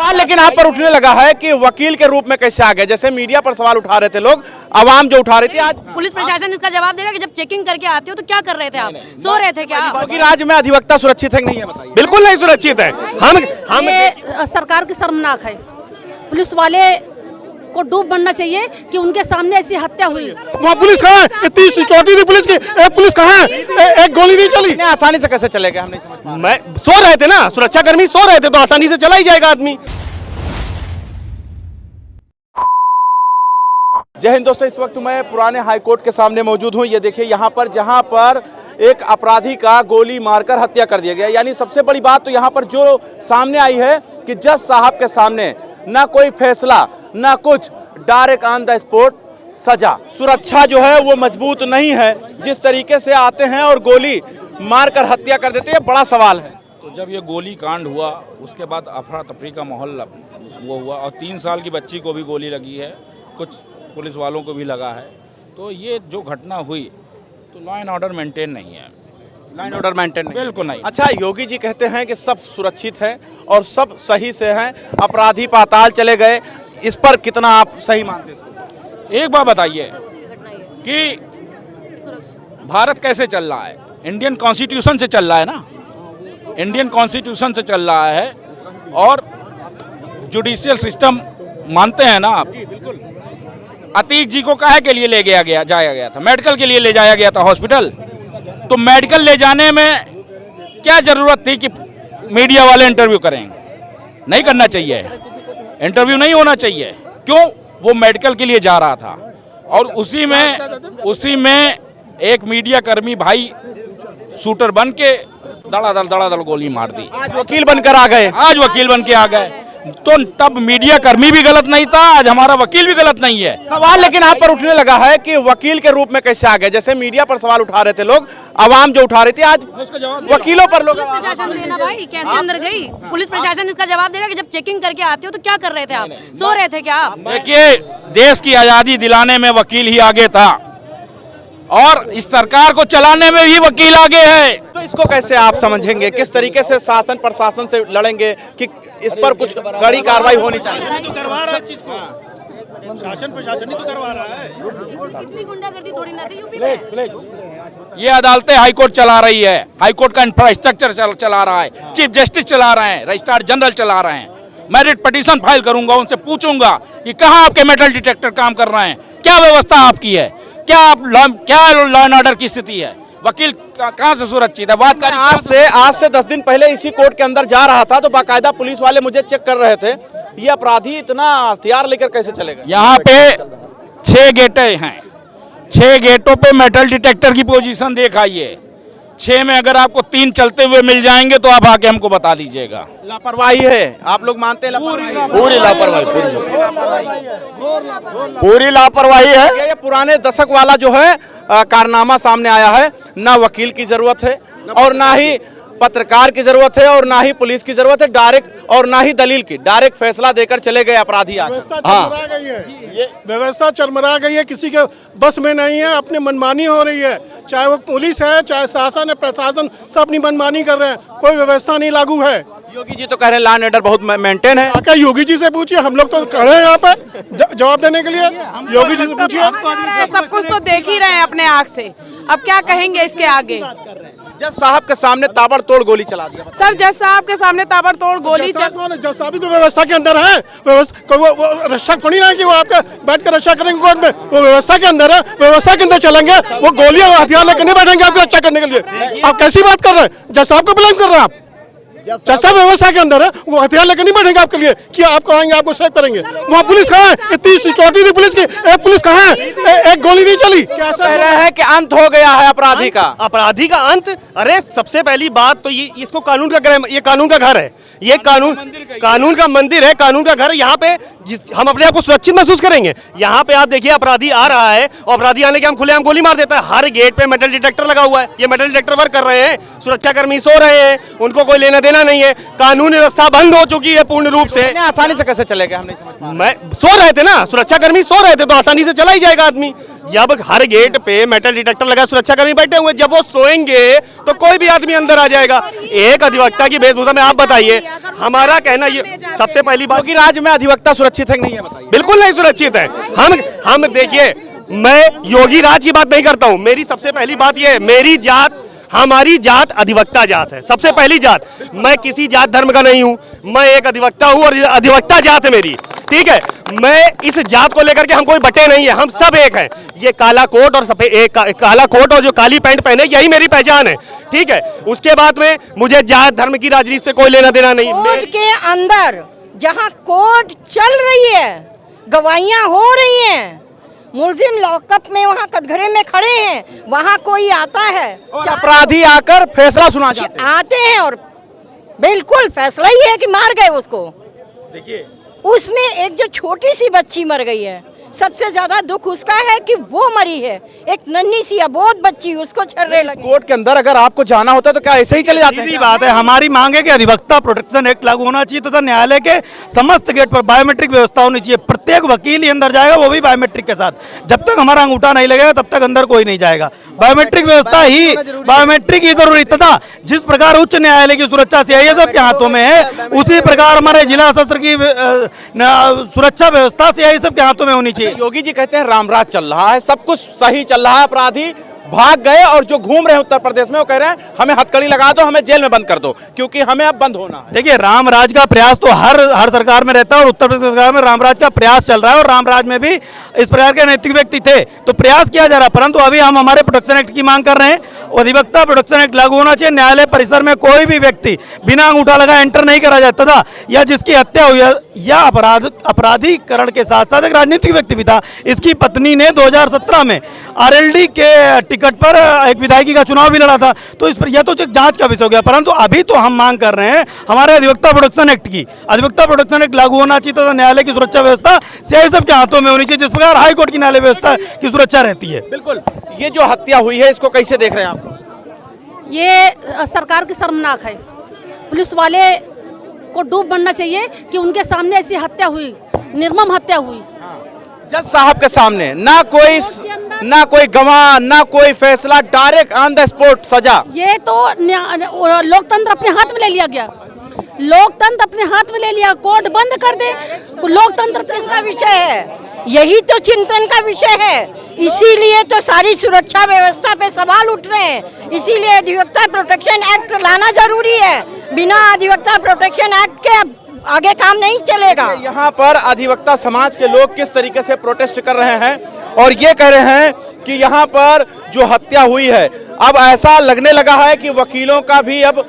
सवाल लेकिन आप पर उठने लगा है कि वकील के रूप में कैसे आ गए। जैसे मीडिया पर सवाल उठा रहे थे लोग, आवाम जो उठा रही थी, आज पुलिस प्रशासन इसका जवाब देगा कि जब चेकिंग करके आते हो तो क्या कर रहे थे आप? सो रहे थे क्या? क्योंकि राज्य में अधिवक्ता सुरक्षित है कि नहीं है, बताइए। बिल्कुल नहीं सुरक्षित है। हम ये सरकार की शर्मनाक है। पुलिस वाले को डूब बनना चाहिए कि उनके सामने ऐसी हत्या हुई। वहाँ पुलिस कहाँ है? इतनी सिक्योरिटी थी पुलिस की, एक पुलिस कहाँ है? एक गोली नहीं चली। इतने आसानी से कैसे चले गए, हम नहीं समझ पा रहे। मैं सो रहे थे ना, सुरक्षा कर्मी सो रहे थे तो आसानी से चला ही जाएगा आदमी। जय हिंद दोस्तों, इस वक्त मैं पुराने हाईकोर्ट के सामने मौजूद हूँ। ये देखिए यहाँ पर, जहाँ पर एक अपराधी का गोली मारकर हत्या कर दिया गया। यानी सबसे बड़ी बात तो यहाँ पर जो सामने आई है कि जज साहब के सामने ना कोई फैसला ना कुछ, डायरेक्ट ऑन द स्पॉट सजा। सुरक्षा जो है वो मजबूत नहीं है, जिस तरीके से आते हैं और गोली मारकर हत्या कर देते हैं, बड़ा सवाल है। तो जब ये गोली कांड हुआ उसके बाद अफरा तफरी का माहौल वो हुआ और 3 साल की बच्ची को भी गोली लगी है, कुछ पुलिस वालों को भी लगा है। तो ये जो घटना हुई तो लॉ एंड ऑर्डर मेंटेन नहीं है। लॉ एंड ऑर्डर मेंटेन बिल्कुल नहीं। अच्छा, योगी जी कहते हैं कि सब सुरक्षित है और सब सही से हैं, अपराधी पाताल चले गए। इस पर कितना आप सही मानते हैं इसको? एक बात बताइए कि भारत कैसे चल रहा है? इंडियन कॉन्स्टिट्यूशन से चल रहा है ना, इंडियन कॉन्स्टिट्यूशन से चल रहा है। और जुडिशियल सिस्टम मानते हैं ना आप? अतीक जी को काहे के लिए ले जाया गया था? मेडिकल के लिए ले जाया गया था हॉस्पिटल। तो मेडिकल ले जाने में क्या जरूरत थी कि मीडिया वाले इंटरव्यू करें? नहीं करना चाहिए, इंटरव्यू नहीं होना चाहिए। क्यों? वो मेडिकल के लिए जा रहा था और उसी में एक मीडिया कर्मी भाई शूटर बन के दड़ादड़ गोली मार दी। आज वकील बनकर आ गए। आज वकील बन के आ गए। तो तब मीडिया कर्मी भी गलत नहीं था, आज हमारा वकील भी गलत नहीं है। सवाल लेकिन आप पर उठने लगा है कि वकील के रूप में कैसे आ गए। जैसे मीडिया पर सवाल उठा रहे थे लोग, आवाम जो उठा रही थी, आज वकीलों पर लोग। पुलिस प्रशासन देना भाई, कैसे अंदर गई? पुलिस प्रशासन इसका जवाब देगा कि जब चेकिंग करके आते हो तो क्या कर रहे थे आप? सो रहे थे क्या आप? देखिए, देश की आजादी दिलाने में वकील ही आगे था और इस सरकार को चलाने में भी वकील आगे है। तो इसको कैसे आप समझेंगे? किस तरीके से शासन प्रशासन से लड़ेंगे कि इस पर कुछ कड़ी कार्रवाई होनी चाहिए? करवा रहा है चीज को, शासन प्रशासन ही तो करवा रहा है। इतनी गुंडागर्दी थोड़ी ना थी यूपी में। ये अदालतें हाईकोर्ट चला रही है, हाईकोर्ट का इंफ्रास्ट्रक्चर चला रहा है, चीफ जस्टिस चला रहे हैं, रजिस्ट्रार जनरल चला रहे हैं। मैं रिट पिटीशन फाइल करूंगा, उनसे पूछूंगा कि कहाँ आपके मेटल डिटेक्टर काम कर रहे हैं, क्या व्यवस्था आपकी है, क्या लॉ एंड ऑर्डर की स्थिति है, वकील कहाँ से सुरक्षित है? बात करें। आज से 10 दिन पहले इसी कोर्ट के अंदर जा रहा था तो बाकायदा पुलिस वाले मुझे चेक कर रहे थे, ये अपराधी इतना हथियार लेकर कैसे चलेगा? यहाँ पे 6 गेटें हैं, 6 गेटों पे मेटल डिटेक्टर की पोजीशन देखाइए। 6 में अगर आपको 3 चलते हुए मिल जाएंगे तो आप आके हमको बता दीजिएगा। लापरवाही है, आप लोग मानते हैं? पूरी लापरवाही, पूरी लापरवाही है। ये पुराने दशक वाला जो है कारनामा सामने आया है। ना वकील की जरूरत है और ना ही पत्रकार की जरूरत है और ना ही पुलिस की जरूरत है, डायरेक्ट, और ना ही दलील की, डायरेक्ट फैसला देकर चले गए अपराधी। व्यवस्था चरमरा गई है, किसी के बस में नहीं है, अपनी मनमानी हो रही है। चाहे वो पुलिस है, चाहे शासन है, प्रशासन, सब अपनी मनमानी कर रहे हैं, कोई व्यवस्था नहीं लागू है। योगी जी तो कह रहे हैं लॉ एंड ऑर्डर बहुत मेंटेन है। क्या योगी जी से पूछिए, हम लोग तो खड़े हैं यहाँ पे जवाब देने के लिए। योगी जी से पूछिए। सब कुछ तो देख ही रहे हैं अपने आँख से, अब क्या कहेंगे इसके आगे? जज साहब के सामने ताबड़तोड़ गोली चला दिया। सर, जज साहब के सामने ताबड़तोड़ गोली जज साहब भी तो व्यवस्था के अंदर है। वो रक्षक थोड़ी ना कि वो आपका बैठ कर रक्षा करेंगे कोर्ट में, वो व्यवस्था के अंदर है, व्यवस्था के अंदर चलेंगे। वो गोलियां हथियार लेकर नहीं बैठेंगे आपकी रक्षा करने के लिए। आप कैसी बात कर रहे हैं? जज साहब को ब्लेम कर रहे हैं आप? जज साहब व्यवस्था के अंदर है, वो हथियार लेकर नहीं बैठेंगे आपके लिए कि आपको आएंगे, आपको सेव करेंगे। वहाँ पुलिस कहाँ है? इतनी सिक्योरिटी थी पुलिस की, एक पुलिस कहाँ है? एक गोली नहीं चली। क्या कह रहे हैं कि अंत हो गया है अपराधी का? अपराधी का अंत? अरे सबसे पहली बात तो ये, इसको कानून का ये कानून का घर है, ये कानून का मंदिर है, कानून का घर है। यहाँ पे हम अपने आप को सुरक्षित महसूस करेंगे? यहाँ पे आप देखिए, अपराधी आ रहा है और अपराधी आने के हम खुलेआम गोली मार देता है। हर गेट पे मेटल डिटेक्टर लगा हुआ है, ये मेटल डिटेक्टर वर्क कर रहे हैं, सुरक्षा कर्मी सो रहे हैं, उनको कोई लेना देना नहीं है। कानून व्यवस्था बंद हो चुकी है पूर्ण रूप से। आसानी से कैसे चलेगा, हम नहीं समझ पा रहे। मैं सो रहे थे ना, सुरक्षा कर्मी सो रहे थे तो आसानी से चला ही जाएगा आदमी। जब हर गेट पे मेटल डिटेक्टर लगा सुरक्षाकर्मी बैठे हुए, जब वो सोएंगे तो कोई भी आदमी अंदर आ जाएगा। एक अधिवक्ता की वेशभूषा में आप बताइए, हमारा कहना ये सबसे पहली बात क्योंकि राज्य में अधिवक्ता सुरक्षित है कि नहीं है बताइए। बिल्कुल नहीं सुरक्षित है। हम देखिए, मैं योगी राज की बात नहीं करता हूं। मेरी सबसे पहली बात ये है, मेरी जात, हमारी जात अधिवक्ता जात है, सबसे पहली जात। मैं किसी जात धर्म का नहीं हूं, मैं एक अधिवक्ता हूं और अधिवक्ता जात है मेरी, ठीक है। मैं इस जात को लेकर के हम कोई बटे नहीं है, हम सब एक हैं। ये काला कोट और सफेद काला कोट और जो काली पैंट पहने, यही मेरी पहचान है, ठीक है। उसके बाद में मुझे जात धर्म की राजनीति से कोई लेना देना नहीं। कोर्ट के अंदर जहां कोर्ट चल रही है, गवाहियां हो रही हैं, मुलजिम लॉकअप में वहाँ कटघरे में खड़े हैं, वहाँ कोई आता है और अपराधी आकर फैसला सुना जाते हैं। आते हैं और बिल्कुल फैसला ही है कि मार गए उसको। देखिए, उसमें एक जो छोटी सी बच्ची मर गई है, सबसे ज्यादा दुख उसका है कि वो मरी है, एक नन्ही सी अबोध बच्ची, उसको छर्रे लगे। कोर्ट के अंदर अगर आपको जाना होता है तो क्या ऐसे ही चले जाते हैं? सीधी बात है, हमारी मांग है कि अधिवक्ता प्रोटेक्शन एक्ट लागू होना चाहिए तथा न्यायालय के समस्त गेट पर बायोमेट्रिक व्यवस्था होनी चाहिए। प्रत्येक वकील ही अंदर जाएगा, वो भी बायोमेट्रिक के साथ। जब तक हमारा अंगूठा नहीं लगेगा तब तक अंदर कोई नहीं जाएगा। बायोमेट्रिक व्यवस्था ही, बायोमेट्रिक ही जरूरी, तथा जिस प्रकार उच्च न्यायालय की सुरक्षा सीआईएसएफ के हाथों में है, उसी प्रकार हमारे जिला सशस्त्र की सुरक्षा व्यवस्था सीआईएसएफ के हाथों में होनी चाहिए। योगी जी कहते हैं रामराज चल रहा है, सब कुछ सही चल रहा है, अपराधी भाग गए और जो घूम रहे हैं उत्तर प्रदेश में वो कह रहे हैं हमें हथकड़ी लगा दो, हमें जेल में बंद कर दो, क्योंकि हमें अब बंद होना है। देखिए, रामराज का प्रयास तो हर सरकार में रहता है और उत्तर प्रदेश सरकार में रामराज का प्रयास चल रहा है और रामराज में भी इस प्रकार के नैतिक व्यक्ति थे तो प्रयास किया जा रहा है। परंतु अभी हम हमारे प्रोटेक्शन एक्ट की मांग कर रहे हैं, अधिवक्ता प्रोटेक्शन एक्ट लागू होना चाहिए। न्यायालय परिसर में कोई भी व्यक्ति बिना अंगूठा लगाए एंटर नहीं करा जाए, तथा या जिसकी हत्या हुई या अपराधीकरण के साथ साथ एक राजनीतिक व्यक्ति भी था। इसकी पत्नी ने 2017 में आरएलडी के टिकट पर एक विधायकी का चुनाव भी लड़ा था। तो इस पर यह तो जांच का विषय हो गया, परंतु अभी तो हम मांग कर रहे हैं हमारे अधिवक्ता प्रोटेक्शन एक्ट की। अधिवक्ता प्रोटेक्शन एक्ट लागू होना चाहिए तथा न्यायालय की सुरक्षा व्यवस्था सीआईएसएफ के हाथों में होनी चाहिए, जिस प्रकार हाईकोर्ट की न्यायालय व्यवस्था की सुरक्षा रहती है। बिल्कुल, ये जो हत्या हुई है इसको कैसे देख रहे हैं आप? ये सरकार की शर्मनाक है। पुलिस वाले को डूब बनना चाहिए कि उनके सामने ऐसी हत्या हुई, निर्मम हत्या हुई। जज साहब के सामने ना कोई गवाह, ना कोई फैसला, डायरेक्ट ऑन द स्पॉट सजा। ये तो लोकतंत्र अपने हाथ में ले लिया गया, लोकतंत्र अपने हाथ में ले लिया। कोर्ट बंद कर दे, लोकतंत्र का विषय है, यही तो चिंतन का विषय है। इसीलिए तो सारी सुरक्षा व्यवस्था पे सवाल उठ रहे हैं, इसीलिए अधिवक्ता प्रोटेक्शन एक्ट लाना जरूरी है। बिना अधिवक्ता प्रोटेक्शन एक्ट के आगे काम नहीं चलेगा। यहाँ पर अधिवक्ता समाज के लोग किस तरीके से प्रोटेस्ट कर रहे हैं और ये कह रहे हैं कि यहाँ पर जो हत्या हुई है, अब ऐसा लगने लगा है कि वकीलों का भी अब